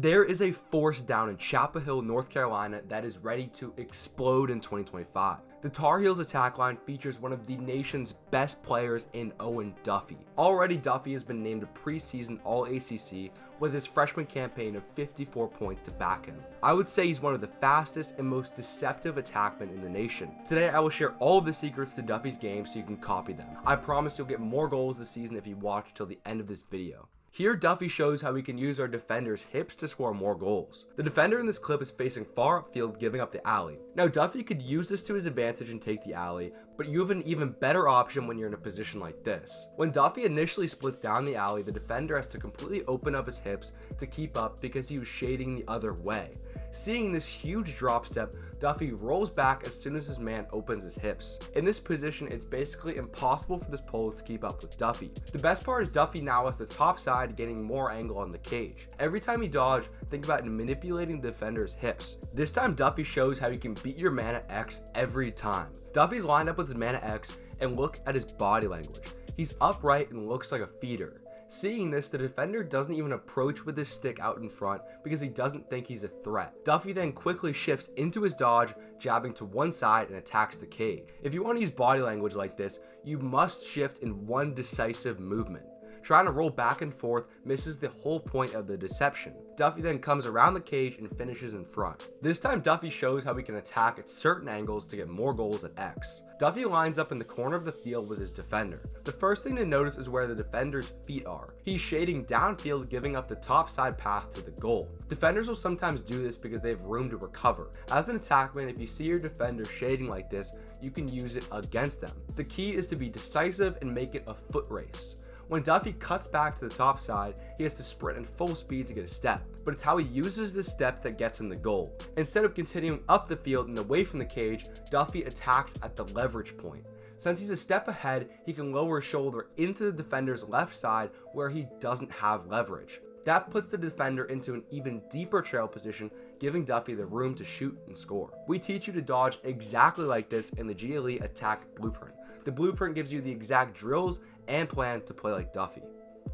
There is a force down in Chapel Hill, North Carolina that is ready to explode in 2025. The Tar Heels attack line features one of the nation's best players in Owen Duffy. Already, Duffy has been named a preseason All-ACC with his freshman campaign of 54 points to back him. I would say he's one of the fastest and most deceptive attackmen in the nation. Today, I will share all of the secrets to Duffy's game so you can copy them. I promise you'll get more goals this season if you watch till the end of this video. Here, Duffy shows how we can use our defender's hips to score more goals. The defender in this clip is facing far upfield, giving up the alley. Now, Duffy could use this to his advantage and take the alley, but you have an even better option when you're in a position like this. When Duffy initially splits down the alley, the defender has to completely open up his hips to keep up because he was shading the other way. Seeing this huge drop step, Duffy rolls back as soon as his man opens his hips. In this position, it's basically impossible for this pole to keep up with Duffy. The best part is Duffy now has the top side getting more angle on the cage. Every time you dodge, think about manipulating the defender's hips. This time, Duffy shows how you can beat your man at X every time. Duffy's lined up with his man at X, and look at his body language. He's upright and looks like a feeder. Seeing this, the defender doesn't even approach with his stick out in front because he doesn't think he's a threat. Duffy then quickly shifts into his dodge, jabbing to one side and attacks the cage. If you want to use body language like this, you must shift in one decisive movement. Trying to roll back and forth misses the whole point of the deception. Duffy then comes around the cage and finishes in front. This time, Duffy shows how we can attack at certain angles to get more goals at X. Duffy lines up in the corner of the field with his defender. The first thing to notice is where the defender's feet are. He's shading downfield, giving up the top side path to the goal. Defenders will sometimes do this because they have room to recover. As an attackman, if you see your defender shading like this, you can use it against them. The key is to be decisive and make it a foot race. When Duffy cuts back to the top side, he has to sprint in full speed to get a step, but it's how he uses this step that gets him the goal. Instead of continuing up the field and away from the cage, Duffy attacks at the leverage point. Since he's a step ahead, he can lower his shoulder into the defender's left side where he doesn't have leverage. That puts the defender into an even deeper trail position, giving Duffy the room to shoot and score. We teach you to dodge exactly like this in the GLE Attack Blueprint. The blueprint gives you the exact drills and plan to play like Duffy.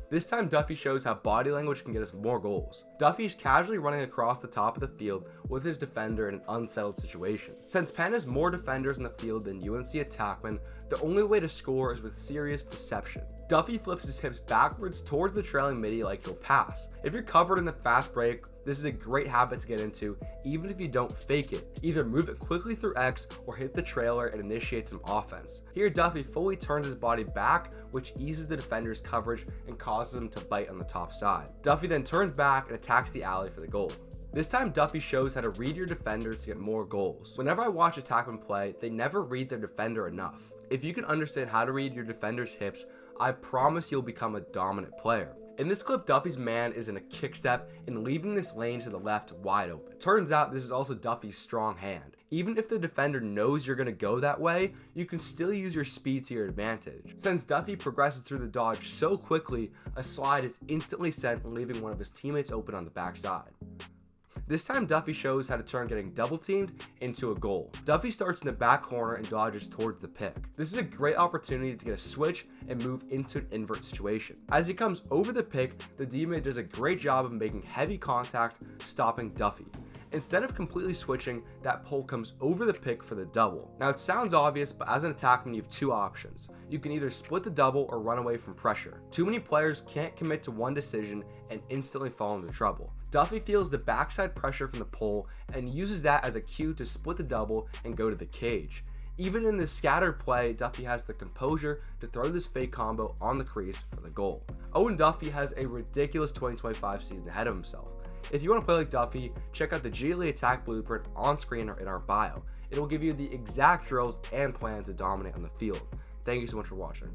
This time, Duffy shows how body language can get us more goals. Duffy is casually running across the top of the field with his defender in an unsettled situation. Since Penn has more defenders in the field than UNC attackmen, the only way to score is with serious deception. Duffy flips his hips backwards towards the trailing midi like he'll pass. If you're covered in the fast break, this is a great habit to get into, even if you don't fake it. Either move it quickly through X or hit the trailer and initiate some offense. Here, Duffy fully turns his body back, which eases the defender's coverage and causes him to bite on the top side. Duffy then turns back and attacks the alley for the goal. This time, Duffy shows how to read your defender to get more goals. Whenever I watch attackmen play, they never read their defender enough. If you can understand how to read your defender's hips, I promise you'll become a dominant player. In this clip, Duffy's man is in a kick step and leaving this lane to the left wide open. Turns out this is also Duffy's strong hand. Even if the defender knows you're going to go that way, you can still use your speed to your advantage. Since Duffy progresses through the dodge so quickly, a slide is instantly sent, leaving one of his teammates open on the backside. This time, Duffy shows how to turn getting double teamed into a goal. Duffy starts in the back corner and dodges towards the pick. This is a great opportunity to get a switch and move into an invert situation. As he comes over the pick, the teammate does a great job of making heavy contact, stopping Duffy. Instead of completely switching, that pole comes over the pick for the double. Now, it sounds obvious, but as an attackman, you have two options. You can either split the double or run away from pressure. Too many players can't commit to one decision and instantly fall into trouble. Duffy feels the backside pressure from the pole and uses that as a cue to split the double and go to the cage. Even in this scattered play, Duffy has the composure to throw this fake combo on the crease for the goal. Owen Duffy has a ridiculous 2025 season ahead of himself. If you want to play like Duffy, check out the GLE Attack Blueprint on screen or in our bio. It will give you the exact drills and plans to dominate on the field. Thank you so much for watching.